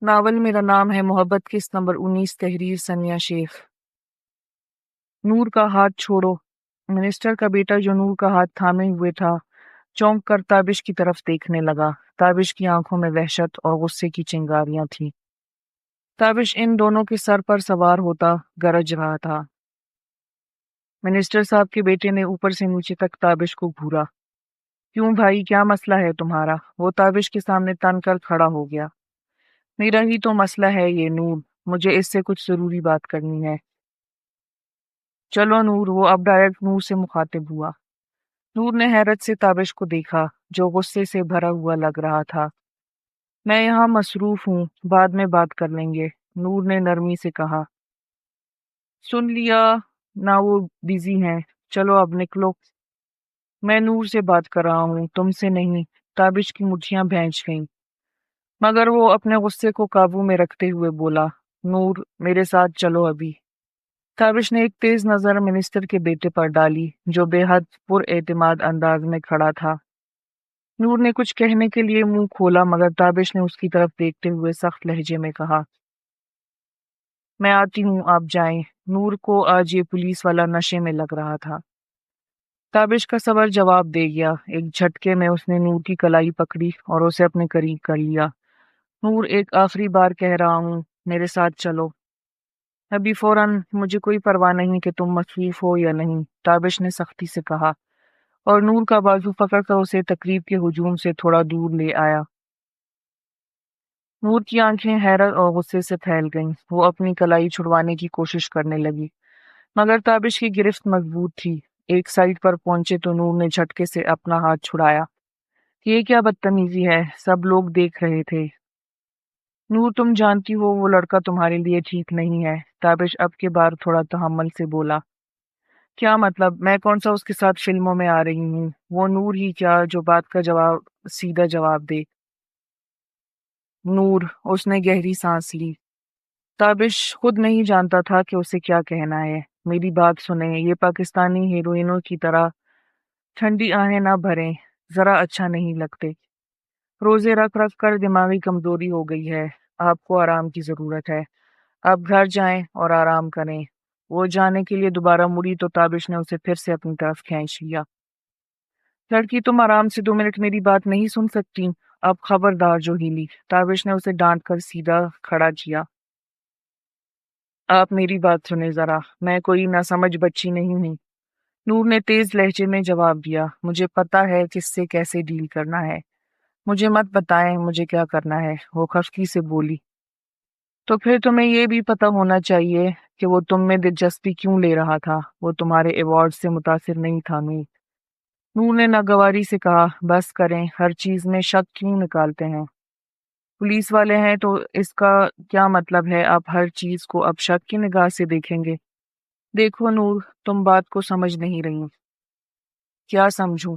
Novel میرا نام ہے محبت قسط نمبر 19 تحریر سنیا شیخ۔ نور کا ہاتھ چھوڑو۔ منسٹر کا بیٹا جو نور کا ہاتھ تھامے ہوئے تھا چونک کر تابش کی طرف دیکھنے لگا۔ تابش کی آنکھوں میں وحشت اور غصے کی چنگاریاں تھیں۔ تابش ان دونوں کے سر پر سوار ہوتا گرج رہا تھا۔ منسٹر صاحب کے بیٹے نے اوپر سے نیچے تک تابش کو گھورا۔ کیوں بھائی، کیا مسئلہ ہے تمہارا؟ وہ تابش کے سامنے تن کر کھڑا ہو گیا۔ میرا ہی تو مسئلہ ہے یہ نور، مجھے اس سے کچھ ضروری بات کرنی ہے۔ چلو نور، وہ اب ڈائریکٹ نور سے مخاطب ہوا۔ نور نے حیرت سے تابش کو دیکھا جو غصے سے بھرا ہوا لگ رہا تھا۔ میں یہاں مصروف ہوں، بعد میں بات کر لیں گے، نور نے نرمی سے کہا۔ سن لیا نہ، وہ بزی ہیں، چلو اب نکلو۔ میں نور سے بات کر رہا ہوں، تم سے نہیں۔ تابش کی مٹھیاں بھینچ گئیں، مگر وہ اپنے غصے کو قابو میں رکھتے ہوئے بولا، نور میرے ساتھ چلو ابھی۔ تابش نے ایک تیز نظر منسٹر کے بیٹے پر ڈالی جو بے حد پر اعتماد انداز میں کھڑا تھا۔ نور نے کچھ کہنے کے لیے منہ کھولا مگر تابش نے اس کی طرف دیکھتے ہوئے سخت لہجے میں کہا، میں آتی ہوں، آپ جائیں۔ نور کو آج یہ پولیس والا نشے میں لگ رہا تھا۔ تابش کا صبر جواب دے گیا۔ ایک جھٹکے میں اس نے نور کی کلائی پکڑی اور اسے اپنے قریب کر لیا۔ نور، ایک آخری بار کہہ رہا ہوں، میرے ساتھ چلو ابھی فوراً، مجھے کوئی پرواہ نہیں کہ تم مصروف ہو یا نہیں، تابش نے سختی سے کہا اور نور کا بازو پکڑ کر اسے تقریب کے ہجوم سے تھوڑا دور لے آیا۔ نور کی آنکھیں حیرت اور غصے سے پھیل گئیں۔ وہ اپنی کلائی چھڑوانے کی کوشش کرنے لگی مگر تابش کی گرفت مضبوط تھی۔ ایک سائڈ پر پہنچے تو نور نے جھٹکے سے اپنا ہاتھ چھڑایا۔ یہ کیا بدتمیزی ہے، سب لوگ دیکھ رہے تھے۔ نور، تم جانتی ہو وہ لڑکا تمہارے لیے ٹھیک نہیں ہے، تابش اب کے بار تھوڑا تحمل سے بولا۔ کیا مطلب؟ میں کون سا اس کے ساتھ فلموں میں آ رہی ہوں؟ وہ نور ہی کیا جو بات کا جواب سیدھا جواب دے۔ نور، اس نے گہری سانس لی۔ تابش خود نہیں جانتا تھا کہ اسے کیا کہنا ہے۔ میری بات سنیں، یہ پاکستانی ہیروئنوں کی طرح ٹھنڈی آہیں نہ بھریں، ذرا اچھا نہیں لگتے۔ روزے رکھ رکھ کر دماغی کمزوری ہو گئی ہے، آپ کو آرام کی ضرورت ہے۔ آپ گھر جائیں اور آرام کریں۔ وہ جانے کے لیے دوبارہ مڑی تو تابش نے اسے پھر سے اپنی طرف کھینچ لیا۔ لڑکی، تم آرام سے 2 منٹ میری بات نہیں سن سکتی؟ اب خبردار جو ہیلی، تابش نے اسے ڈانٹ کر سیدھا کھڑا کیا۔ آپ میری بات سنیں ذرا، میں کوئی ناسمجھ بچی نہیں ہوں۔ نور نے تیز لہجے میں جواب دیا، مجھے پتا ہے کس سے کیسے ڈیل کرنا ہے، مجھے مت بتائیں مجھے کیا کرنا ہے، وہ خفگی سے بولی۔ تو پھر تمہیں یہ بھی پتہ ہونا چاہیے کہ وہ تم میں دلچسپی کیوں لے رہا تھا، وہ تمہارے ایوارڈ سے متاثر نہیں تھا نور۔ نور نے ناگواری سے کہا، بس کریں، ہر چیز میں شک کیوں نکالتے ہیں؟ پولیس والے ہیں تو اس کا کیا مطلب ہے آپ ہر چیز کو اب شک کی نگاہ سے دیکھیں گے؟ دیکھو نور، تم بات کو سمجھ نہیں رہی۔ کیا سمجھوں؟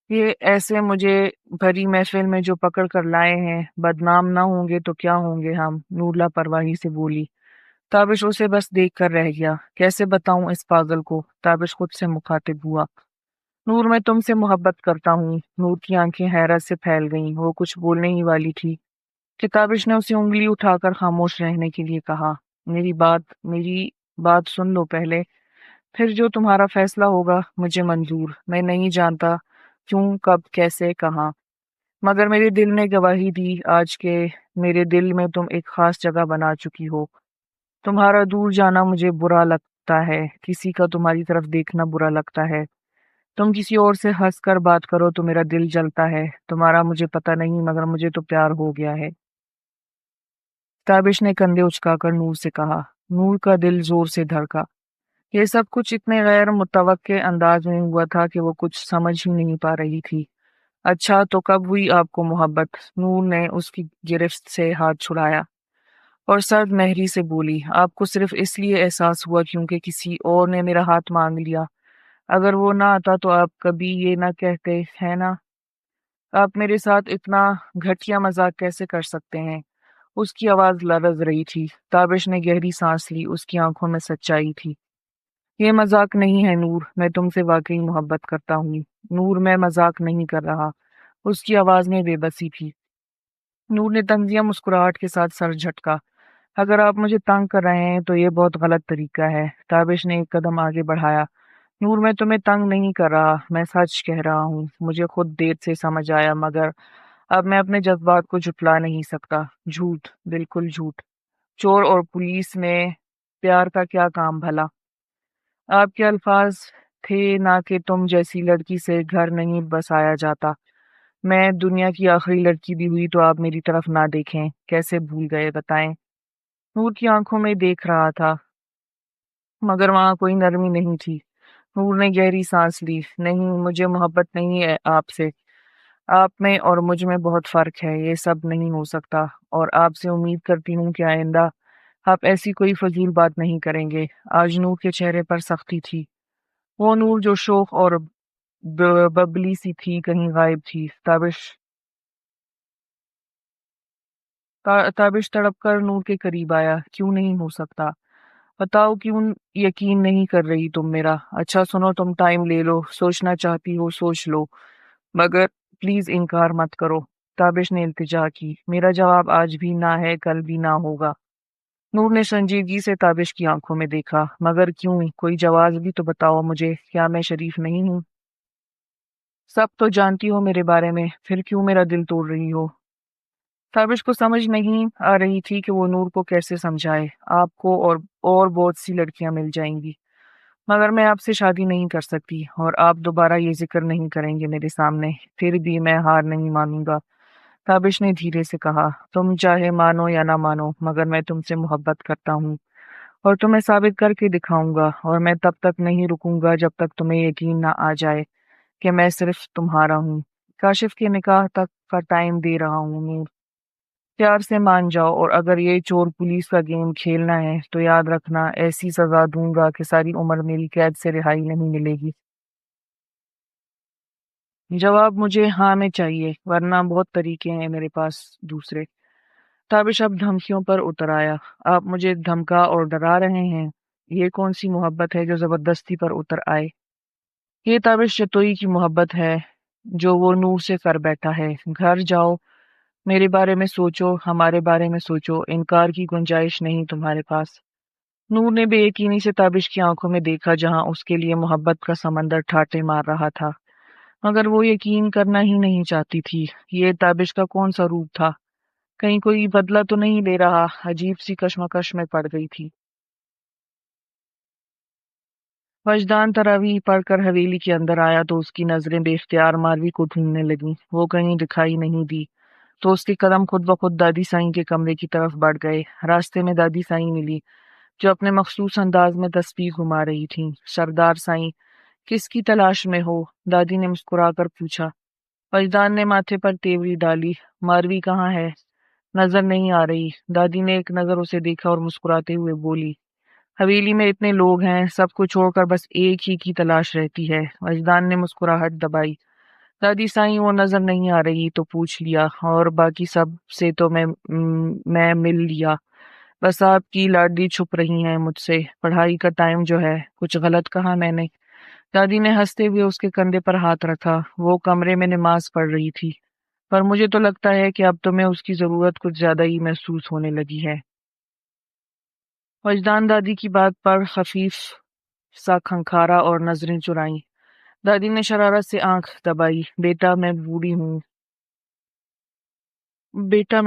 یہ ایسے مجھے بھری محفل میں جو پکڑ کر لائے ہیں، بدنام نہ ہوں گے تو کیا ہوں گے ہم، نور لاپرواہی سے بولی۔ تابش اسے بس دیکھ کر رہ گیا۔ کیسے بتاؤں اس پاگل کو، تابش خود سے مخاطب ہوا۔ نور، میں تم سے محبت کرتا ہوں۔ نور کی آنکھیں حیرت سے پھیل گئیں، وہ کچھ بولنے ہی والی تھی کہ تابش نے اسے انگلی اٹھا کر خاموش رہنے کے لیے کہا۔ میری بات سن لو پہلے، پھر جو تمہارا فیصلہ ہوگا مجھے منظور۔ میں نہیں جانتا کیوں، کب، کیسے، کہاں، مگر میرے دل نے گواہی دی آج کہ میرے دل میں تم ایک خاص جگہ بنا چکی ہو۔ تمہارا دور جانا مجھے برا لگتا ہے، کسی کا تمہاری طرف دیکھنا برا لگتا ہے۔ تم کسی اور سے ہنس کر بات کرو تو میرا دل جلتا ہے۔ تمہارا مجھے پتہ نہیں مگر مجھے تو پیار ہو گیا ہے۔ تابش نے کندھے اچکا کر نور سے کہا۔ نور کا دل زور سے دھڑکا۔ یہ سب کچھ اتنے غیر متوقع انداز میں ہوا تھا کہ وہ کچھ سمجھ ہی نہیں پا رہی تھی۔ اچھا تو کب ہوئی آپ کو محبت؟ نور نے اس کی گرفت سے ہاتھ چھڑایا اور سرد مہری سے بولی، آپ کو صرف اس لیے احساس ہوا کیونکہ کسی اور نے میرا ہاتھ مانگ لیا؟ اگر وہ نہ آتا تو آپ کبھی یہ نہ کہتے، ہے نا؟ آپ میرے ساتھ اتنا گھٹیا مذاق کیسے کر سکتے ہیں؟ اس کی آواز لرز رہی تھی۔ تابش نے گہری سانس لی، اس کی آنکھوں میں سچائی تھی۔ یہ مذاق نہیں ہے نور، میں تم سے واقعی محبت کرتا ہوں۔ نور، میں مذاق نہیں کر رہا۔ اس کی آواز میں بے بسی تھی۔ نور نے طنزیہ مسکراہٹ کے ساتھ سر جھٹکا۔ اگر آپ مجھے تنگ کر رہے ہیں تو یہ بہت غلط طریقہ ہے۔ تابش نے ایک قدم آگے بڑھایا۔ نور، میں تمہیں تنگ نہیں کر رہا، میں سچ کہہ رہا ہوں۔ مجھے خود دیر سے سمجھ آیا، مگر اب میں اپنے جذبات کو جھٹلا نہیں سکتا۔ جھوٹ، بالکل جھوٹ۔ چور اور پولیس میں پیار کا کیا کام بھلا؟ آپ کے الفاظ تھے نہ کہ تم جیسی لڑکی سے گھر نہیں بسایا جاتا۔ میں دنیا کی آخری لڑکی بھی ہوئی تو آپ میری طرف نہ دیکھیں۔ کیسے بھول گئے بتائیں؟ نور کی آنکھوں میں دیکھ رہا تھا، مگر وہاں کوئی نرمی نہیں تھی۔ نور نے گہری سانس لی۔ نہیں، مجھے محبت نہیں ہے آپ سے۔ آپ میں اور مجھ میں بہت فرق ہے، یہ سب نہیں ہو سکتا، اور آپ سے امید کرتی ہوں کہ آئندہ آپ ایسی کوئی فضول بات نہیں کریں گے۔ آج نور کے چہرے پر سختی تھی۔ وہ نور جو شوخ اور ببلی سی تھی کہیں غائب تھی۔ تابش تڑپ کر نور کے قریب آیا۔ کیوں نہیں ہو سکتا؟ بتاؤ، کیوں یقین نہیں کر رہی تم میرا؟ اچھا سنو، تم ٹائم لے لو، سوچنا چاہتی ہو سوچ لو، مگر پلیز انکار مت کرو۔ تابش نے التجا کی۔ میرا جواب آج بھی نہ ہے، کل بھی نہ ہوگا۔ نور نے سنجیدگی سے تابش کی آنکھوں میں دیکھا۔ مگر کیوں؟ کوئی جواز بھی تو بتاؤ مجھے۔ کیا میں شریف نہیں ہوں؟ سب تو جانتی ہو میرے بارے میں، پھر کیوں میرا دل توڑ رہی ہو؟ تابش کو سمجھ نہیں آ رہی تھی کہ وہ نور کو کیسے سمجھائے۔ آپ کو اور بہت سی لڑکیاں مل جائیں گی، مگر میں آپ سے شادی نہیں کر سکتی، اور آپ دوبارہ یہ ذکر نہیں کریں گے میرے سامنے۔ پھر بھی میں ہار نہیں مانوں گا، تابش نے دھیرے سے کہا۔ تم چاہے مانو یا نہ مانو، مگر میں تم سے محبت کرتا ہوں، اور تمہیں ثابت کر کے دکھاؤں گا، اور میں تب تک نہیں رکوں گا جب تک تمہیں یقین نہ آ جائے کہ میں صرف تمہارا ہوں۔ کاشف کے نکاح تک کا ٹائم دے رہا ہوں نور، پیار سے مان جاؤ، اور اگر یہ چور پولیس کا گیم کھیلنا ہے تو یاد رکھنا ایسی سزا دوں گا کہ ساری عمر میری قید سے رہائی نہیں ملے گی۔ جواب مجھے ہاں میں چاہیے، ورنہ بہت طریقے ہیں میرے پاس دوسرے۔ تابش اب دھمکیوں پر اتر آیا۔ آپ مجھے دھمکا اور ڈرا رہے ہیں؟ یہ کون سی محبت ہے جو زبردستی پر اتر آئے؟ یہ تابش چتوئی کی محبت ہے جو وہ نور سے کر بیٹھا ہے۔ گھر جاؤ، میرے بارے میں سوچو، ہمارے بارے میں سوچو، انکار کی گنجائش نہیں تمہارے پاس۔ نور نے بے یقینی سے تابش کی آنکھوں میں دیکھا جہاں اس کے لیے محبت کا سمندر ٹھاٹے مار رہا تھا، مگر وہ یقین کرنا ہی نہیں چاہتی تھی۔ یہ تابش کا کون سا روپ تھا؟ کہیں کوئی بدلہ تو نہیں لے رہا؟ عجیب سی کشمکش میں پڑ گئی تھی۔ وجدان تراویح پڑھ کر حویلی کے اندر آیا تو اس کی نظریں بے اختیار ماروی کو ڈھونڈنے لگیں۔ وہ کہیں دکھائی نہیں دی تو اس کے قدم خود بخود دادی سائیں کے کمرے کی طرف بڑھ گئے۔ راستے میں دادی سائیں ملی جو اپنے مخصوص انداز میں تسبیح گھما رہی تھیں۔ سردار سائیں، کس کی تلاش میں ہو؟ دادی نے مسکرا کر پوچھا۔ وجدان نے ماتھے پر تیوری ڈالی۔ ماروی کہاں ہے؟ نظر نہیں آ رہی۔ دادی نے ایک نظر اسے دیکھا اور مسکراتے ہوئے بولی، حویلی میں اتنے لوگ ہیں، سب کو چھوڑ کر بس ایک ہی کی تلاش رہتی ہے۔ وجدان نے مسکراہٹ دبائی۔ دادی سائیں، وہ نظر نہیں آ رہی تو پوچھ لیا، اور باقی سب سے تو میں مل لیا، بس آپ کی لاڈلی چھپ رہی ہیں مجھ سے۔ پڑھائی کا ٹائم جو ہے، کچھ غلط کہا میں نے؟ دادی نے ہنستے ہوئے اس کے کندھے پر ہاتھ رکھا۔ وہ کمرے میں نماز پڑھ رہی تھی، پر مجھے تو لگتا ہے کہ اب تمہیں اس کی ضرورت کچھ زیادہ ہی محسوس ہونے لگی ہے۔ وجدان دادی کی بات پر خفیف سا کھنکھارا اور نظریں چرائیں۔ دادی نے شرارت سے آنکھ دبائی۔ بیٹا میں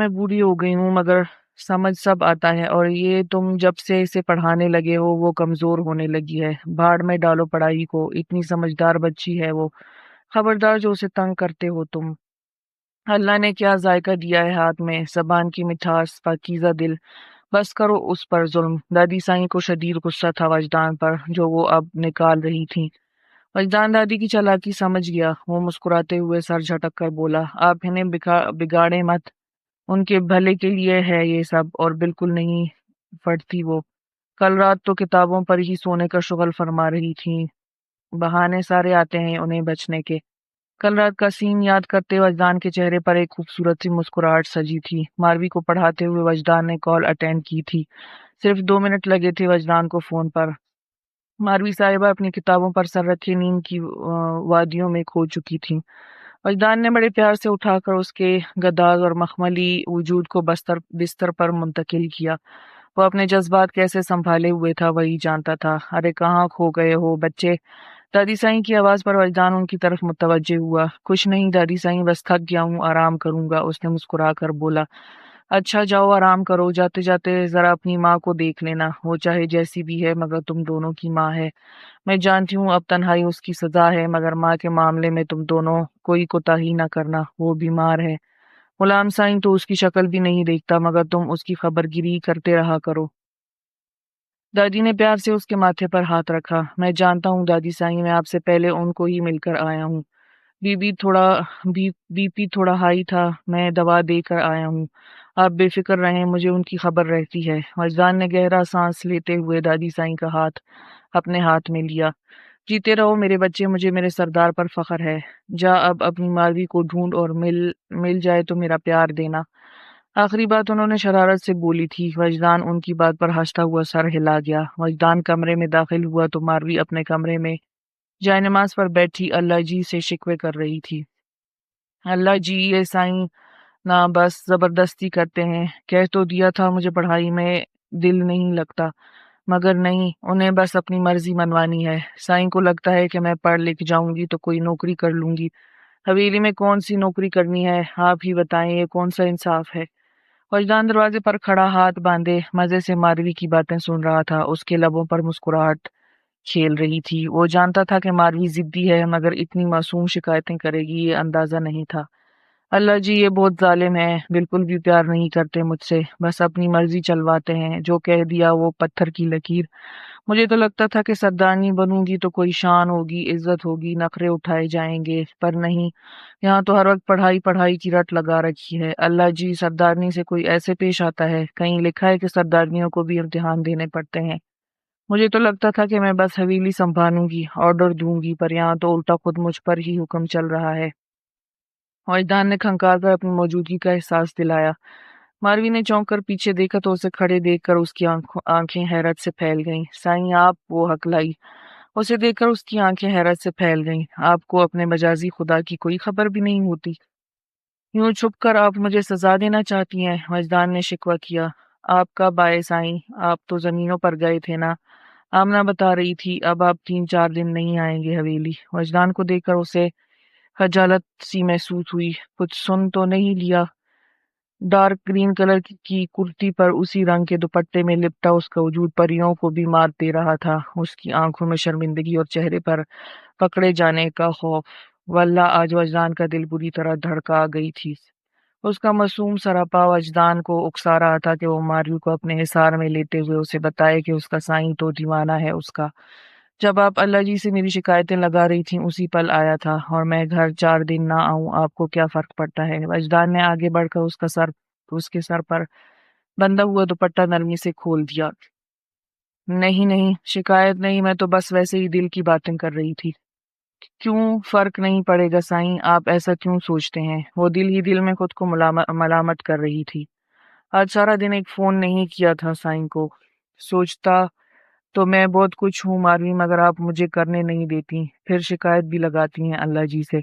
بوڑھی ہو گئی ہوں، مگر سمجھ سب آتا ہے، اور یہ تم جب سے اسے پڑھانے لگے ہو وہ کمزور ہونے لگی ہے۔ بھاڑ میں ڈالو پڑھائی کو، اتنی سمجھدار بچی ہے وہ۔ خبردار جو اسے تنگ کرتے ہو تم۔ اللہ نے کیا ذائقہ دیا ہے ہاتھ میں، زبان کی مٹھاس، پاکیزہ دل، بس کرو اس پر ظلم۔ دادی سائیں کو شدید غصہ تھا وجدان پر جو وہ اب نکال رہی تھیں۔ وجدان دادی کی چالاکی سمجھ گیا۔ وہ مسکراتے ہوئے سر جھٹک کر بولا، آپ انہیں بگاڑے مت، ان کے بھلے کے لیے ہے یہ سب، اور بالکل نہیں پڑھتی وہ۔ کل رات تو کتابوں پر ہی سونے کا شغل فرما رہی تھیں۔ بہانے سارے آتے ہیں انہیں بچنے کے۔ کل رات کا سین یاد کرتے وجدان کے چہرے پر ایک خوبصورت سی مسکراہٹ سجی تھی۔ ماروی کو پڑھاتے ہوئے وجدان نے کال اٹینڈ کی تھی۔ صرف 2 منٹ لگے تھے وجدان کو فون پر۔ ماروی صاحبہ اپنی کتابوں پر سر رکھے نیند کی وادیوں میں کھو چکی تھیں۔ وجدان نے بڑے پیار سے اٹھا کر اس کے گداز اور مخملی وجود کو بستر پر منتقل کیا۔ وہ اپنے جذبات کیسے سنبھالے ہوئے تھا وہی جانتا تھا۔ ارے کہاں کھو گئے ہو بچے؟ دادی سائیں کی آواز پر وجدان ان کی طرف متوجہ ہوا۔ کچھ نہیں دادی سائیں، بس تھک گیا ہوں، آرام کروں گا، اس نے مسکرا کر بولا۔ اچھا جاؤ آرام کرو، جاتے جاتے ذرا اپنی ماں کو دیکھ لینا، وہ چاہے جیسی بھی ہے مگر تم دونوں کی ماں ہے۔ میں جانتی ہوں اب تنہائی اس کی سزا ہے، مگر ماں کے معاملے میں تم دونوں کوئی کوتاہی نہ کرنا، وہ بیمار ہے۔ غلام سائیں تو اس کی شکل بھی نہیں دیکھتا، مگر تم اس کی خبر گیری کرتے رہا کرو۔ دادی نے پیار سے اس کے ماتھے پر ہاتھ رکھا۔ میں جانتا ہوں دادی سائیں، میں آپ سے پہلے ان کو ہی مل کر آیا ہوں۔ بی پی تھوڑا ہائی تھا، میں دوا دے کر آیا ہوں۔ آپ بے فکر رہیں، مجھے ان کی خبر رہتی ہے۔ وجدان نے گہرا سانس لیتے ہوئے دادی سائیں کا ہاتھ اپنے ہاتھ میں لیا۔ جیتے رہو میرے بچے، مجھے میرے سردار پر فخر ہے۔ جا اب اپنی ماروی کو ڈھونڈ اور مل جائے تو میرا پیار دینا۔ آخری بات انہوں نے شرارت سے بولی تھی۔ وجدان ان کی بات پر ہنستا ہوا سر ہلا گیا۔ وجدان کمرے میں داخل ہوا تو ماروی اپنے کمرے میں جائے نماز پر بیٹھی اللہ جی سے شکوے کر رہی تھی۔ اللہ جی، یہ سائیں نہ بس زبردستی کرتے ہیں، کہہ تو دیا تھا مجھے پڑھائی میں دل نہیں لگتا، مگر نہیں، انہیں بس اپنی مرضی منوانی ہے۔ سائیں کو لگتا ہے کہ میں پڑھ لکھ جاؤں گی تو کوئی نوکری کر لوں گی۔ حویلی میں کون سی نوکری کرنی ہے، آپ ہی بتائیں، یہ کون سا انصاف ہے؟ وجدان دروازے پر کھڑا ہاتھ باندھے مزے سے ماروی کی باتیں سن رہا تھا۔ اس کے لبوں پر مسکراہٹ کھیل رہی تھی۔ وہ جانتا تھا کہ ماروی ضدی ہے، مگر اتنی معصوم شکایتیں کرے گی یہ اندازہ نہیں تھا۔ اللہ جی، یہ بہت ظالم ہے، بالکل بھی پیار نہیں کرتے مجھ سے، بس اپنی مرضی چلواتے ہیں، جو کہہ دیا وہ پتھر کی لکیر۔ مجھے تو لگتا تھا کہ سردارنی بنوں گی تو کوئی شان ہوگی، عزت ہوگی، نخرے اٹھائے جائیں گے، پر نہیں، یہاں تو ہر وقت پڑھائی پڑھائی کی رٹ لگا رکھی ہے۔ اللہ جی، سردارنی سے کوئی ایسے پیش آتا ہے؟ کہیں لکھا ہے کہ سردارنیوں کو بھی امتحان دینے پڑتے ہیں؟ مجھے تو لگتا تھا کہ میں بس حویلی سنبھالوں گی، آرڈر دوں گی، پر یہاں تو الٹا خود مجھ پر ہی حکم چل رہا ہے۔ وجدان نے کھنکار کر اپنی موجودگی کا احساس دلایا۔ ماروی نے چونک کر پیچھے دیکھا تو اسے کھڑے دیکھ کر اس کی آنکھیں حیرت سے پھیل گئیں۔ سائیں آپ، وہ ہکلائی۔ اسے دیکھ کر اس کی آنکھیں حیرت سے پھیل گئیں۔ آپ کو اپنے مجازی خدا کی کوئی خبر بھی نہیں ہوتی؟ یوں چھپ کر آپ مجھے سزا دینا چاہتی ہیں؟ وجدان نے شکوہ کیا۔ آپ کا باعث سائیں، آپ تو زمینوں پر گئے تھے نا؟ آمنہ بتا رہی تھی اب آپ 3-4 دن نہیں آئیں گے حویلی۔ وجدان کو دیکھ کر اسے خجالت سی محسوس ہوئی۔ کچھ سن تو نہیں لیا؟ ڈارک گرین کلر کی کرتی پر اسی رنگ کے دوپٹے میں لپٹا اس کا وجود پریوں کو بھی مات دے رہا تھا۔ اس کی آنکھوں میں شرمندگی اور چہرے پر پکڑے جانے کا خوف۔ واللہ آج وجدان کا دل بری طرح دھڑکا گئی تھی۔ اس کا معصوم سراپا وجدان کو اکسا رہا تھا کہ وہ ماریو کو اپنے حصار میں لیتے ہوئے اسے بتائے کہ اس کا سائیں تو دیوانہ ہے اس کا۔ جب آپ اللہ جی سے میری شکایتیں لگا رہی تھیں اسی پل آیا تھا، اور میں گھر 4 دن نہ آؤں آپ کو کیا فرق پڑتا ہے؟ وجدان نے آگے بڑھ کر اس کے سر پر بندھا ہوا دوپٹہ نرمی سے کھول دیا۔ نہیں نہیں، شکایت نہیں، میں تو بس ویسے ہی دل کی باتیں کر رہی تھی۔ کیوں فرق نہیں پڑے گا سائیں؟ آپ ایسا کیوں سوچتے ہیں؟ وہ دل ہی دل میں خود کو ملامت کر رہی تھی۔ آج سارا دن ایک فون نہیں کیا تھا سائیں کو۔ سوچتا تو میں بہت کچھ ہوں ماروی، مگر آپ مجھے کرنے نہیں دیتی، پھر شکایت بھی لگاتی ہیں اللہ جی سے۔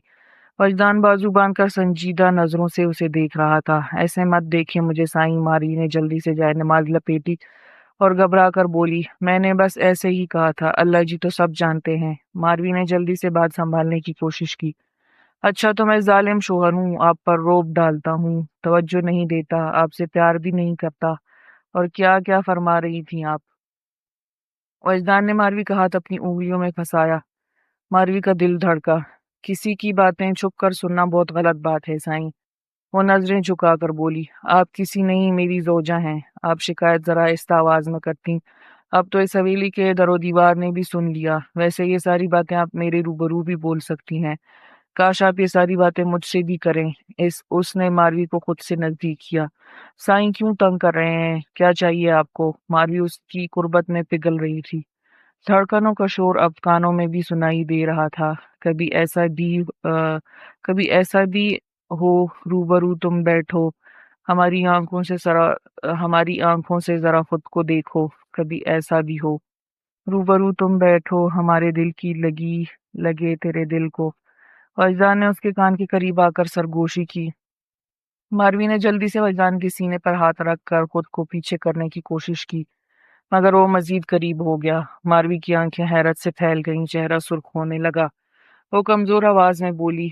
وجدان بازو باندھ کر سنجیدہ نظروں سے اسے دیکھ رہا تھا۔ ایسے مت دیکھیں مجھے سائیں، ماروی نے جلدی سے جائے نماز لپیٹی اور گھبرا کر بولی۔ میں نے بس ایسے ہی کہا تھا، اللہ جی تو سب جانتے ہیں۔ ماروی نے جلدی سے بات سنبھالنے کی کوشش کی۔ اچھا تو میں ظالم شوہر ہوں، آپ پر روب ڈالتا ہوں، توجہ نہیں دیتا، آپ سے پیار بھی نہیں کرتا، اور کیا کیا فرما رہی تھیں آپ؟ وجدان نے ماروی کا ہاتھ اپنی انگلیوں میں پھنسایا۔ ماروی کا دل دھڑکا۔ کسی کی باتیں چھپ کر سننا بہت غلط بات ہے سائیں۔ وہ نظریں جھکا کر بولی۔ آپ کسی نہیں، میری زوجہ ہیں۔ آپ شکایت ذرا آہستہ آواز میں کرتی، اب تو اس حویلی کے در و دیوار نے بھی سن لیا۔ ویسے یہ ساری باتیں آپ میرے روبرو بھی بول سکتی ہیں، کاش آپ یہ ساری باتیں مجھ سے بھی کریں۔ اس نے ماروی کو خود سے نزدیک کیا۔ سائیں کیوں تنگ کر رہے ہیں؟ کیا چاہیے آپ کو؟ ماروی اس کی قربت میں پگھل رہی تھی۔ دھڑکنوں کا شور اب کانوں میں بھی سنائی دے رہا تھا۔ کبھی ایسا بھی ہو روبرو تم بیٹھو، ہماری آنکھوں سے ذرا خود کو دیکھو، کبھی ایسا بھی ہو روبرو تم بیٹھو، ہمارے دل کی لگے تیرے دل کو۔ وجدان نے اس کے کان کے قریب آ کر سرگوشی کی۔ ماروی نے جلدی سے وجدان کے سینے پر ہاتھ رکھ کر خود کو پیچھے کرنے کی کوشش کی، مگر وہ مزید قریب ہو گیا۔ ماروی کی آنکھیں حیرت سے پھیل گئیں، چہرہ سرخ ہونے لگا۔ وہ کمزور آواز میں بولی،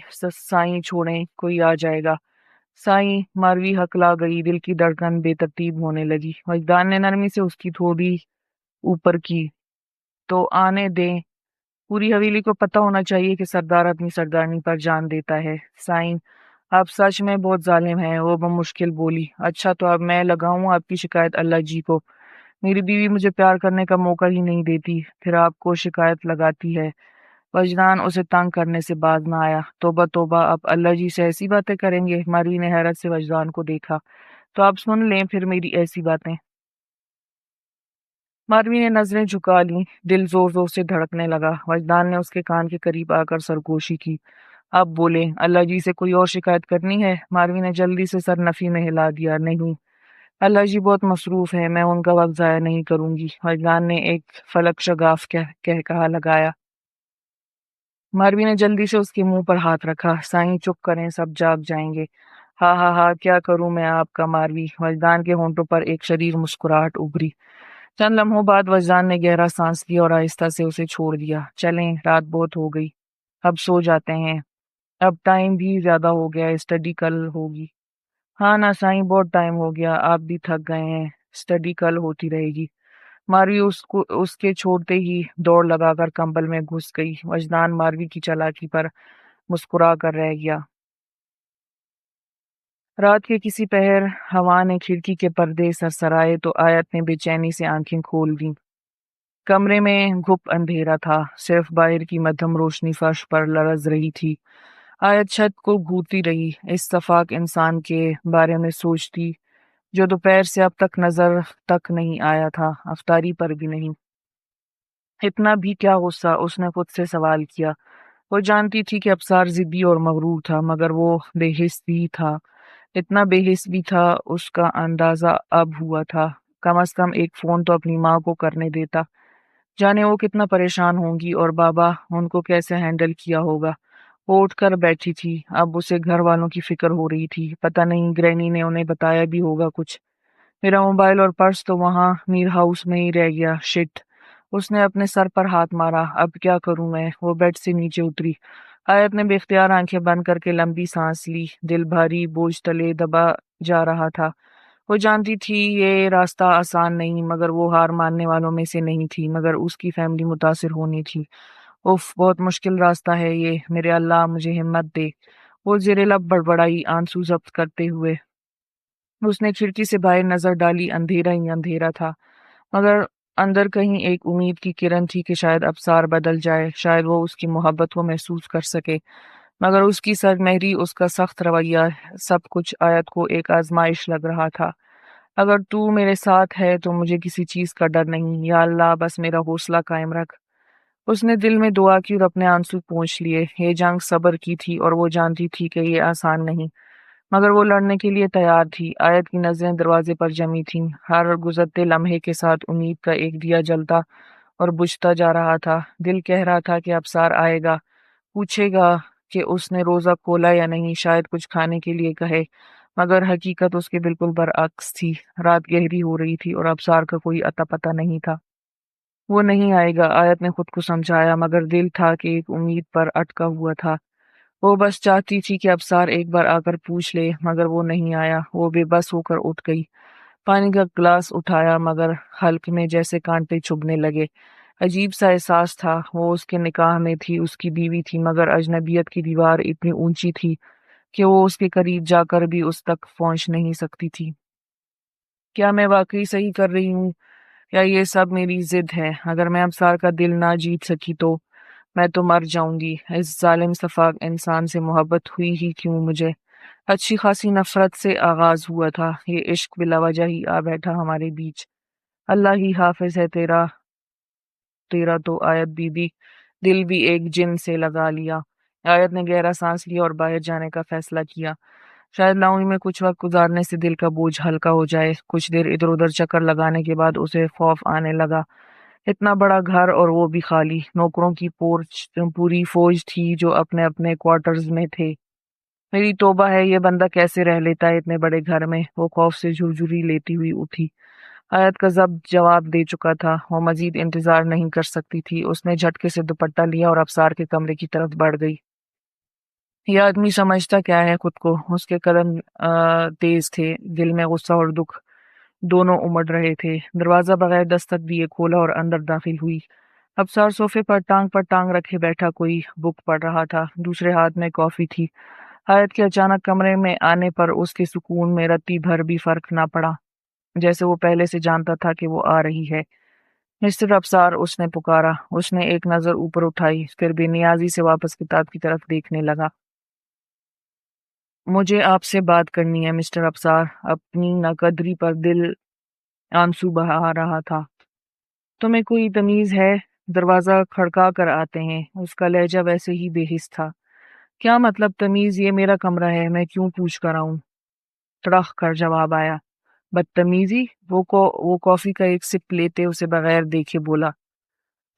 سائیں چھوڑیں، کوئی آ جائے گا۔ سائیں۔ ماروی ہکلا گئی، دل کی دھڑکن بے ترتیب ہونے لگی۔ وجدان نے نرمی سے اس کی تھوڑی اوپر کی۔ تو آنے دیں، پوری حویلی کو پتہ ہونا چاہیے کہ سردار اپنی سردارنی پر جان دیتا ہے۔ سائیں، آپ سچ میں بہت ظالم ہیں، وہ بمشکل بولی۔ اچھا تو اب میں لگاؤں آپ کی شکایت اللہ جی کو؟ میری بیوی مجھے پیار کرنے کا موقع ہی نہیں دیتی، پھر آپ کو شکایت لگاتی ہے۔ وجدان اسے تنگ کرنے سے باز نہ آیا۔ توبہ توبہ، آپ اللہ جی سے ایسی باتیں کریں گے؟ ماروی نے حیرت سے وجدان کو دیکھا۔ تو آپ سن لیں پھر میری ایسی باتیں۔ ماروی نے نظریں جھکا لیں، دل زور زور سے دھڑکنے لگا۔ وجدان نے اس کے کان کے قریب آ کر سرگوشی کی۔ اب بولے، اللہ جی سے کوئی اور شکایت کرنی ہے؟ ماروی نے جلدی سے سر نفی میں ہلا دیا۔ نہیں، اللہ جی بہت مصروف ہے، میں ان کا وقت ضائع نہیں کروں گی۔ وجدان نے ایک فلک شگاف کہا لگایا۔ ماروی نے جلدی سے اس کے منہ پر ہاتھ رکھا۔ سائیں چپ کریں، سب جاگ جائیں گے۔ ہاں ہاں ہاں، کیا کروں میں آپ کا ماروی؟ وجدان کے ہونٹوں پر ایک شریر مسکراہٹ ابھری۔ چند لمحوں بعد وجدان نے گہرا سانس لیا اور آہستہ سے اسے چھوڑ دیا۔ چلیں، رات بہت ہو گئی، اب سو جاتے ہیں، اب ٹائم بھی زیادہ ہو گیا، اسٹڈی کل ہوگی۔ ہاں نا سائیں، بہت ٹائم ہو گیا، آپ بھی تھک گئے ہیں، اسٹڈی کل ہوتی رہے گی۔ ماروی اس کے چھوڑتے ہی دوڑ لگا کر کمبل میں گھس گئی۔ وجدان ماروی کی چالاکی پر مسکرا کر رہ گیا۔ رات کے کسی پہر ہوا نے کھڑکی کے پردے سرسرائے تو آیت نے بے چینی سے آنکھیں کھول دیں۔ کمرے میں گھپ اندھیرا تھا، صرف باہر کی مدھم روشنی فرش پر لرز رہی تھی۔ آیت چھت کو گھورتی رہی، اس شفاق انسان کے بارے میں سوچتی جو دوپہر سے اب تک نظر تک نہیں آیا تھا، افطاری پر بھی نہیں۔ اتنا بھی کیا غصہ، اس نے خود سے سوال کیا۔ وہ جانتی تھی کہ ابصار ضدی اور مغرور تھا، مگر وہ بے حس بھی تھا۔ اتنا بے حس بھی تھا، اس کا اندازہ اب ہوا تھا۔ کم از کم ایک فون تو اپنی ماں کو کرنے دیتا، جانے وہ کتنا پریشان ہوں گی اور بابا ان کو کیسے ہینڈل کیا ہوگا۔ وہ اٹھ کر بیٹھی تھی، اب اسے گھر والوں کی فکر ہو رہی تھی۔ پتہ نہیں گرینی نے انہیں بتایا بھی ہوگا کچھ۔ میرا موبائل اور پرس تو وہاں میر ہاؤس میں ہی رہ گیا، شٹ۔ اس نے اپنے سر پر ہاتھ مارا۔ اب کیا کروں میں؟ وہ بیڈ سے نیچے اتری۔ آیت نے بے اختیار آنکھیں بند کر کے لمبی سانس لی، دل بھاری بوجھ تلے دبا جا رہا تھا۔ وہ جانتی تھی یہ راستہ آسان نہیں، مگر وہ ہار ماننے والوں میں سے نہیں تھی، مگر اس کی فیملی متاثر ہونی تھی۔ اف، بہت مشکل راستہ ہے یہ، میرے اللہ مجھے ہمت دے۔ وہ زیر لب بڑبڑائی، آنسو ضبط کرتے ہوئے۔ اس نے کھڑکی سے باہر نظر ڈالی، اندھیرا ہی اندھیرا تھا، مگر اندر کہیں ایک امید کی کرن تھی کہ شاید ابصار بدل جائے، شاید وہ اس کی محبت کو محسوس کر سکے۔ مگر اس کی سرمہری، اس کا سخت رویہ، سب کچھ آیت کو ایک آزمائش لگ رہا تھا۔ اگر تو میرے ساتھ ہے تو مجھے کسی چیز کا ڈر نہیں، یا اللہ بس میرا حوصلہ قائم رکھ۔ اس نے دل میں دعا کی اور اپنے آنسو پونچھ لیے۔ یہ جنگ صبر کی تھی اور وہ جانتی تھی کہ یہ آسان نہیں، مگر وہ لڑنے کے لیے تیار تھی۔ آیت کی نظریں دروازے پر جمی تھیں، ہر گزرتے لمحے کے ساتھ امید کا ایک دیا جلتا اور بجھتا جا رہا تھا۔ دل کہہ رہا تھا کہ ابصار آئے گا، پوچھے گا کہ اس نے روزہ کھولا یا نہیں، شاید کچھ کھانے کے لیے کہے، مگر حقیقت اس کے بالکل برعکس تھی۔ رات گہری ہو رہی تھی اور ابصار کا کوئی اتا پتہ نہیں تھا۔ وہ نہیں آئے گا، آیت نے خود کو سمجھایا، مگر دل تھا کہ ایک امید پر اٹکا ہوا تھا۔ وہ بس چاہتی تھی کہ ابصار ایک بار آ کر پوچھ لے، مگر وہ نہیں آیا۔ وہ بے بس ہو کر اٹھ گئی، پانی کا گلاس اٹھایا، مگر حلق میں جیسے کانٹے چبھنے لگے۔ عجیب سا احساس تھا، وہ اس کے نکاح میں تھی، اس کی بیوی تھی، مگر اجنبیت کی دیوار اتنی اونچی تھی کہ وہ اس کے قریب جا کر بھی اس تک پہنچ نہیں سکتی تھی۔ کیا میں واقعی صحیح کر رہی ہوں یا یہ سب میری ضد ہے؟ اگر میں ابصار کا دل نہ جیت سکی تو میں تو مر جاؤں گی۔ اس ظالم شفاق انسان سے محبت ہوئی ہی کیوں مجھے؟ اچھی خاصی نفرت سے آغاز ہوا تھا، یہ عشق بلا وجہ ہی آ بیٹھا ہمارے بیچ۔ اللہ ہی حافظ ہے تیرا تیرا تو آیت بی بی، دل بھی ایک جن سے لگا لیا۔ آیت نے گہرا سانس لیا اور باہر جانے کا فیصلہ کیا۔ شاید لاؤنج میں کچھ وقت گزارنے سے دل کا بوجھ ہلکا ہو جائے۔ کچھ دیر ادھر ادھر چکر لگانے کے بعد اسے خوف آنے لگا اتنا بڑا گھر اور وہ بھی خالی، نوکروں کی پوری فوج تھی جو اپنے اپنے کوارٹرز میں تھے۔ میری توبہ ہے، یہ بندہ کیسے رہ لیتا ہے اتنے بڑے گھر میں؟ وہ خوف سے جھرجھری لیتی ہوئی اٹھی۔ آیت کا ضبط جواب دے چکا تھا، وہ مزید انتظار نہیں کر سکتی تھی۔ اس نے جھٹکے سے دوپٹہ لیا اور ابصار کے کمرے کی طرف بڑھ گئی۔ یہ آدمی سمجھتا کیا ہے خود کو؟ اس کے قدم تیز تھے، دل میں غصہ اور دکھ دونوں امڑ رہے تھے۔ دروازہ بغیر دستک دیے کھولا اور اندر داخل ہوئی۔ ابصار صوفے پر ٹانگ رکھے بیٹھا کوئی بک پڑھ رہا تھا، دوسرے ہاتھ میں کافی تھی۔ آیت کے اچانک کمرے میں آنے پر اس کے سکون میں رتی بھر بھی فرق نہ پڑا، جیسے وہ پہلے سے جانتا تھا کہ وہ آ رہی ہے۔ مسٹر ابصار، اس نے پکارا۔ اس نے ایک نظر اوپر اٹھائی، پھر بے نیازی سے واپس کتاب کی طرف دیکھنے لگا۔ مجھے آپ سے بات کرنی ہے مسٹر ابصار۔ اپنی ناقدری پر دل آنسو بہا رہا تھا۔ تمہیں کوئی تمیز ہے؟ دروازہ کھڑکا کر آتے ہیں۔ اس کا لہجہ ویسے ہی بے حس تھا۔ کیا مطلب تمیز؟ یہ میرا کمرہ ہے، میں کیوں پوچھ کر آؤں؟ تڑخ کر جواب آیا۔ بدتمیزی؟ وہ کافی کا ایک سپ لیتے اسے بغیر دیکھے بولا۔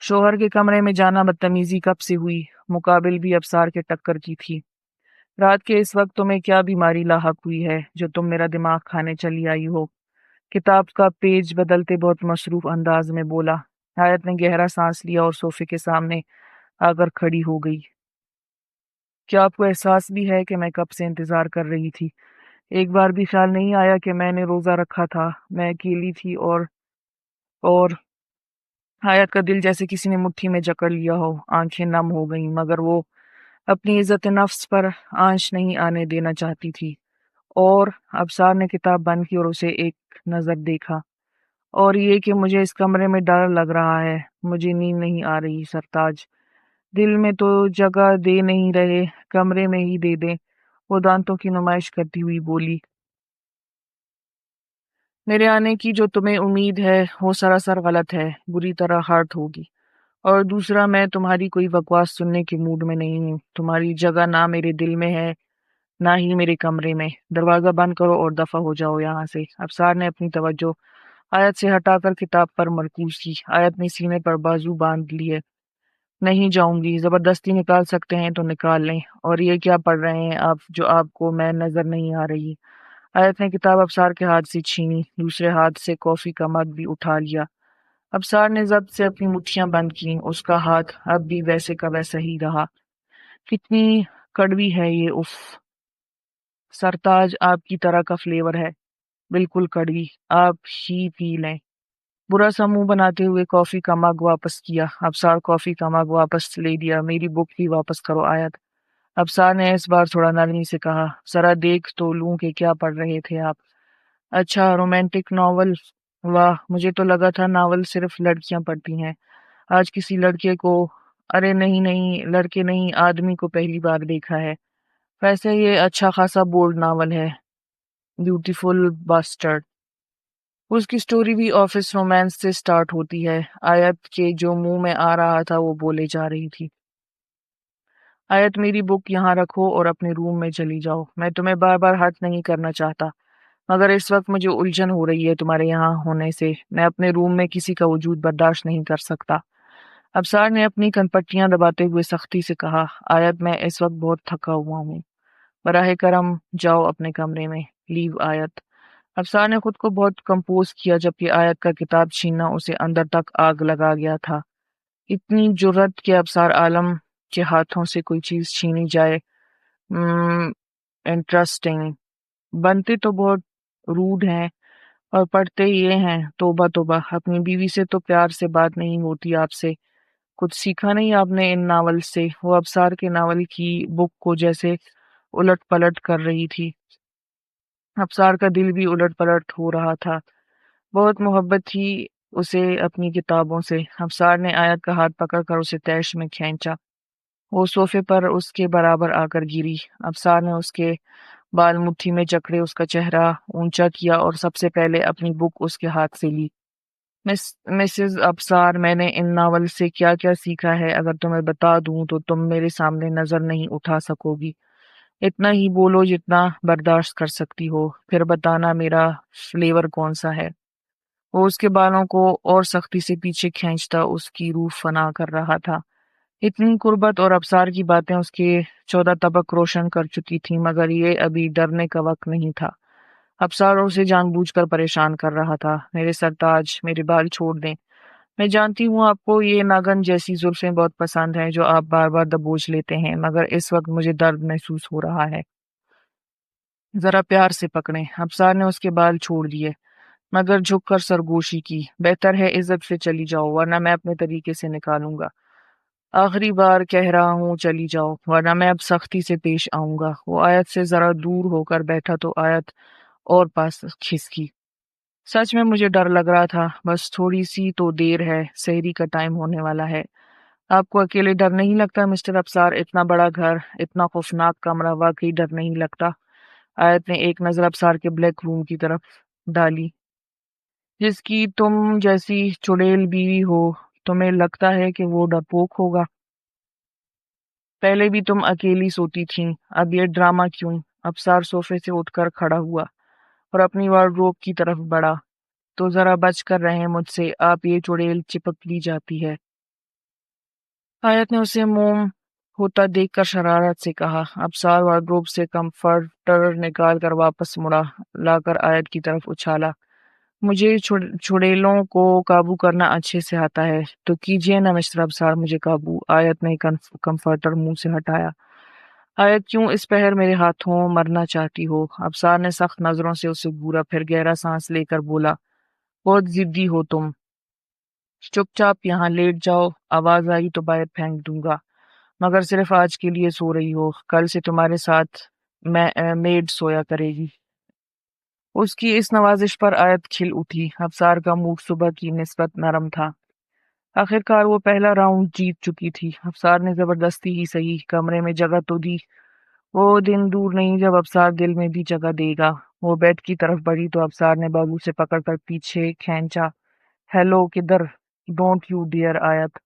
شوہر کے کمرے میں جانا بدتمیزی کب سے ہوئی؟ مقابل بھی ابصار کے ٹکر کی تھی۔ رات کے اس وقت تمہیں کیا بیماری لاحق ہوئی ہے جو تم میرا دماغ کھانے چلی آئی ہو؟ کتاب کا پیج بدلتے بہت مصروف انداز میں بولا۔ آیت نے گہرا سانس لیا اور صوفے کے سامنے آ کر کھڑی ہو گئی۔ کیا آپ کو احساس بھی ہے کہ میں کب سے انتظار کر رہی تھی؟ ایک بار بھی خیال نہیں آیا کہ میں نے روزہ رکھا تھا؟ میں اکیلی تھی اور آیت کا دل جیسے کسی نے مٹھی میں جکڑ لیا ہو، آنکھیں نم ہو گئیں، مگر وہ اپنی عزت نفس پر آنچ نہیں آنے دینا چاہتی تھی۔ اور ابصار نے کتاب بند کی اور اسے ایک نظر دیکھا۔ اور یہ کہ مجھے اس کمرے میں ڈر لگ رہا ہے، مجھے نیند نہیں آ رہی سرتاج۔ دل میں تو جگہ دے نہیں رہے، کمرے میں ہی دے دیں۔ وہ دانتوں کی نمائش کرتی ہوئی بولی۔ میرے آنے کی جو تمہیں امید ہے وہ سراسر غلط ہے، بری طرح ہرٹ ہوگی۔ اور دوسرا، میں تمہاری کوئی بکواس سننے کے موڈ میں نہیں ہوں۔ تمہاری جگہ نہ میرے دل میں ہے نہ ہی میرے کمرے میں۔ دروازہ بند کرو اور دفع ہو جاؤ یہاں سے۔ ابصار نے اپنی توجہ آیت سے ہٹا کر کتاب پر مرکوز کی۔ آیت نے سینے پر بازو باندھ لیے۔ نہیں جاؤں گی، زبردستی نکال سکتے ہیں تو نکال لیں۔ اور یہ کیا پڑھ رہے ہیں آپ جو آپ کو میں نظر نہیں آ رہی؟ آیت نے کتاب ابصار کے ہاتھ سے چھینی، دوسرے ہاتھ سے کافی کا مگ بھی اٹھا لیا۔ ابصار نے ضبط سے اپنی مٹھیاں بند کیں، اس کا ہاتھ اب بھی ویسے کا ویسا ہی رہا۔ کتنی کڑوی ہے یہ، اف۔ سرتاج آپ کی طرح کا فلیور ہے، بالکل کڑوی، آپ ہی پی لیں۔ برا سا منہ بناتے ہوئے کافی کا مگ واپس کیا۔ ابصار کافی کا مگ واپس لے دیا۔ میری بک بھی واپس کرو آیت۔ ابصار نے اس بار تھوڑا نرمی سے کہا۔ ذرا دیکھ تو لوں کہ کیا پڑھ رہے تھے آپ؟ اچھا، رومانٹک ناول؟ واہ، مجھے تو لگا تھا ناول صرف لڑکیاں پڑھتی ہیں۔ آج کسی لڑکے کو، ارے نہیں لڑکے نہیں، آدمی کو پہلی بار دیکھا ہے۔ ویسے یہ اچھا خاصا بولڈ ناول ہے، بیوٹیفل باسٹرڈ۔ اس کی سٹوری بھی آفس رومانس سے سٹارٹ ہوتی ہے۔ آیت کے جو منہ میں آ رہا تھا وہ بولے جا رہی تھی۔ آیت، میری بک یہاں رکھو اور اپنے روم میں چلی جاؤ۔ میں تمہیں بار بار ہرٹ نہیں کرنا چاہتا، مگر اس وقت مجھے الجھن ہو رہی ہے تمہارے یہاں ہونے سے۔ میں اپنے روم میں کسی کا وجود برداشت نہیں کر سکتا۔ ابصار نے اپنی کنپٹیاں دباتے ہوئے سختی سے کہا۔ آیت، میں اس وقت بہت تھکا ہوا ہوں، براہ کرم جاؤ اپنے کمرے میں۔ لیو آیت۔ ابصار نے خود کو بہت کمپوز کیا، جبکہ آیت کا کتاب چھیننا اسے اندر تک آگ لگا گیا تھا۔ اتنی جرت کہ ابصار عالم کے ہاتھوں سے کوئی چیز چھینی جائے۔ انٹرسٹنگ۔ بنتے تو بہت روڈ ہیں اور پڑھتے یہ ہیں۔ توبہ توبہ، اپنی بیوی سے تو پیار سے بات نہیں ہوتی آپ سے؟ کچھ سیکھا نہیں آپ نے ان ناول سے؟ وہ ابصار کے ناول کی بک کو جیسے الٹ پلٹ کر رہی تھی۔ ابصار کا دل بھی الٹ پلٹ ہو رہا تھا، بہت محبت تھی اسے اپنی کتابوں سے۔ ابصار نے آیت کا ہاتھ پکڑ کر اسے تیش میں کھینچا۔ وہ صوفے پر اس کے برابر آ کر گری۔ ابصار نے اس کے بال مٹھی میں جکڑے اس کا چہرہ اونچا کیا اور سب سے پہلے اپنی بک اس کے ہاتھ سے لی۔ مسز ابصار، میں نے ان ناول سے کیا کیا سیکھا ہے اگر تمہیں بتا دوں تو تم میرے سامنے نظر نہیں اٹھا سکو گی۔ اتنا ہی بولو جتنا برداشت کر سکتی ہو، پھر بتانا میرا فلیور کون سا ہے۔ وہ اس کے بالوں کو اور سختی سے پیچھے کھینچتا اس کی روح فنا کر رہا تھا۔ اتنی قربت اور ابصار کی باتیں اس کے 14 طبق روشن کر چکی تھیں، مگر یہ ابھی ڈرنے کا وقت نہیں تھا۔ ابصار اسے جان بوجھ کر پریشان کر رہا تھا۔ میرے سرتاج، میرے بال چھوڑ دیں۔ میں جانتی ہوں آپ کو یہ ناگن جیسی زلفیں بہت پسند ہیں جو آپ بار بار دبوچ لیتے ہیں، مگر اس وقت مجھے درد محسوس ہو رہا ہے۔ ذرا پیار سے پکڑیں۔ ابصار نے اس کے بال چھوڑ دیے، مگر جھک کر سرگوشی کی۔ بہتر ہے عزت سے چلی جاؤ، ورنہ میں اپنے طریقے سے نکالوں گا۔ آخری بار کہہ رہا ہوں چلی جاؤ، ورنہ میں اب سختی سے پیش آؤں گا۔ وہ آیت سے ذرا دور ہو کر بیٹھا تو آیت اور پاس کھسکی۔ سچ میں مجھے ڈر لگ رہا تھا، بس تھوڑی سی تو دیر ہے، سحری کا ٹائم ہونے والا ہے۔ آپ کو اکیلے ڈر نہیں لگتا مسٹر ابصار؟ اتنا بڑا گھر، اتنا خوفناک کمرہ، واقعی ڈر نہیں لگتا؟ آیت نے ایک نظر ابصار کے بلیک روم کی طرف ڈالی۔ جس کی تم جیسی چڑیل بیوی ہو، تمہیں لگتا ہے کہ وہ ڈرپوک ہوگا؟ پہلے بھی تم اکیلی سوتی تھیں، اب یہ ڈرامہ کیوں؟ ابصار صوفے سے اٹھ کر کھڑا ہوا اور اپنی وارڈروب کی طرف بڑھا۔ تو ذرا بچ کر رہیں مجھ سے، آپ یہ چڑیل چپک لی جاتی ہے۔ آیت نے اسے موم ہوتا دیکھ کر شرارت سے کہا۔ ابصار وارڈروب سے کمفرٹر نکال کر واپس مڑا، لا کر آیت کی طرف اچھالا۔ مجھے چڑیلوں کو قابو کرنا اچھے سے آتا ہے، تو کیجیے نا مسٹر ابصار مجھے قابو۔ آیت نے کمفرٹر منہ سے ہٹایا۔ آیت کیوں اس پہر میرے ہاتھوں مرنا چاہتی ہو؟ ابصار نے سخت نظروں سے اسے گھورا، پھر گہرا سانس لے کر بولا، بہت ضدی ہو تم۔ چپ چاپ یہاں لیٹ جاؤ، آواز آئی تو باہر پھینک دوں گا، مگر صرف آج کے لیے سو رہی ہو، کل سے تمہارے ساتھ میڈ سویا کرے گی۔ اس کی اس نوازش پر آیت کھل اٹھی۔ ابصار کا موڈ صبح کی نسبت نرم تھا۔ آخرکار وہ پہلا راؤنڈ جیت چکی تھی۔ ابصار نے زبردستی ہی صحیح کمرے میں جگہ تو دی۔ وہ دن دور نہیں جب ابصار دل میں بھی جگہ دے گا۔ وہ بیڈ کی طرف بڑھی تو ابصار نے بابو سے پکڑ کر پیچھے کھینچا۔ ہیلو، کدھر؟ ڈونٹ یو ڈیئر آیت،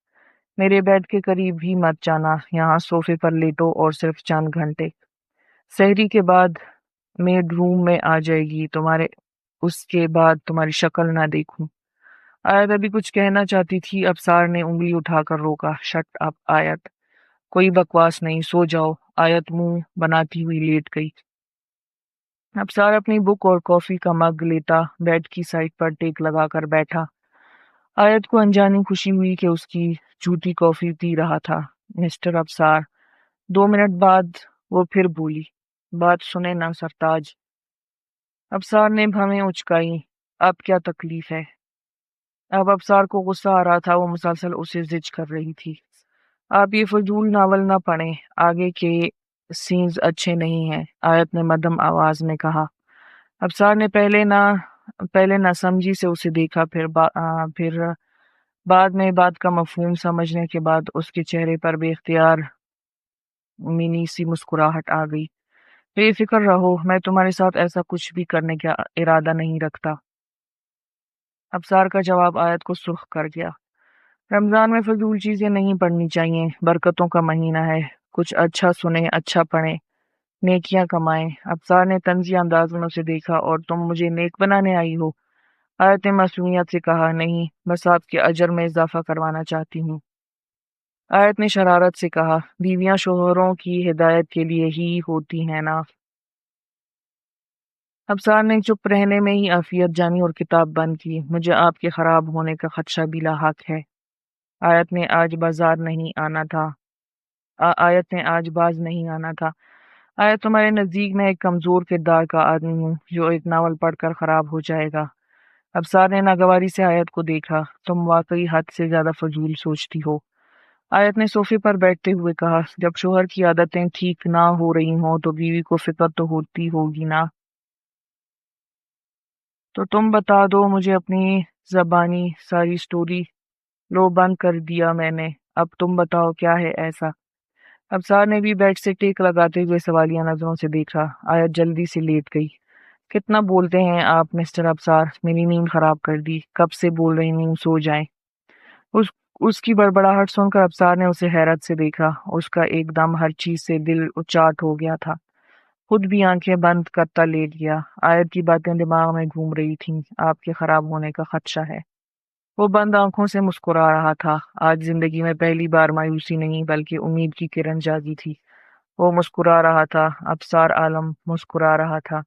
میرے بیڈ کے قریب بھی مت جانا، یہاں صوفے پر لیٹو اور صرف چند گھنٹے۔ سحری کے بعد میڈ روم میں آ جائے گی، اس کے بعد تمہاری شکل نہ دیکھوں۔ آیت ابھی کچھ کہنا چاہتی تھی، ابصار نے انگلی اٹھا کر روکا۔ شٹ اپ آیت، کوئی بکواس نہیں، سو جاؤ۔ آیت منہ بناتی ہوئی لیٹ گئی۔ ابصار اپنی بک اور کافی کا مگ لیتا بیڈ کی سائڈ پر ٹیک لگا کر بیٹھا۔ آیت کو انجانی خوشی ہوئی کہ اس کی جھوٹی کافی پی رہا تھا۔ مسٹر ابصار۔ 2 منٹ بعد وہ پھر بولی، بات سنیں نا سرتاج۔ ابصار نے بھویں اچکائی۔ اب کیا تکلیف ہے؟ اب ابصار کو غصہ آ رہا تھا، وہ مسلسل اسے زج کر رہی تھی۔ آپ یہ فضول ناول نہ پڑھیں، آگے کے سینز اچھے نہیں ہیں، آیت نے مدھم آواز میں کہا۔ ابصار نے پہلے نہ سمجھی سے اسے دیکھا، پھر بعد میں بات کا مفہوم سمجھنے کے بعد اس کے چہرے پر بے اختیار منی سی مسکراہٹ آ گئی۔ بے فکر رہو، میں تمہارے ساتھ ایسا کچھ بھی کرنے کا ارادہ نہیں رکھتا۔ ابصار کا جواب آیت کو سرخ کر گیا۔ رمضان میں فضول چیزیں نہیں پڑھنی چاہیے، برکتوں کا مہینہ ہے، کچھ اچھا سنیں، اچھا پڑھیں، نیکیاں کمائیں۔ ابصار نے طنزی انداز میں اسے دیکھا۔ اور تم مجھے نیک بنانے آئی ہو؟ آیت نے معصومیت سے کہا، نہیں، بس آپ کے اجر میں اضافہ کروانا چاہتی ہوں۔ آیت نے شرارت سے کہا، بیویاں شوہروں کی ہدایت کے لیے ہی ہوتی ہیں نا۔ ابصار نے چپ رہنے میں ہی عافیت جانی اور کتاب بند کی۔ مجھے آپ کے خراب ہونے کا خدشہ بھی لاحق ہے۔ آیت نے آج باز نہیں آنا تھا۔ آیت تمہارے نزدیک میں ایک کمزور کردار کا آدمی ہوں جو ایک ناول پڑھ کر خراب ہو جائے گا۔ ابصار نے ناگواری سے آیت کو دیکھا۔ تم واقعی حد سے زیادہ فضول سوچتی ہو، آیت نے صوفے پر بیٹھتے ہوئے کہا۔ جب شوہر کی عادتیں ٹھیک نہ ہو رہی ہوں تو بیوی کو فکر تو ہوتی ہوگی نا۔ تو تم بتا دو مجھے اپنی زبانی ساری سٹوری۔ لو، بند کر دیا میں نے، اب تم بتاؤ کیا ہے ایسا۔ ابصار نے بھی بیڈ سے ٹیک لگاتے ہوئے سوالیہ نظروں سے دیکھا۔ آیت جلدی سے لیٹ گئی۔ کتنا بولتے ہیں آپ مسٹر ابصار، میری نیند خراب کر دی، کب سے بول رہی ہوں سو جائیں۔ اس کی بڑبڑاہٹ سن کر ابصار نے اسے حیرت سے دیکھا۔ اس کا ایک دم ہر چیز سے دل اچاٹ ہو گیا تھا۔ خود بھی آنکھیں بند کرتا لیٹ گیا۔ آیت کی باتیں دماغ میں گھوم رہی تھیں۔ آپ کے خراب ہونے کا خدشہ ہے۔ وہ بند آنکھوں سے مسکرا رہا تھا۔ آج زندگی میں پہلی بار مایوسی نہیں بلکہ امید کی کرن جاگی تھی۔ وہ مسکرا رہا تھا، اب سار عالم مسکرا رہا تھا۔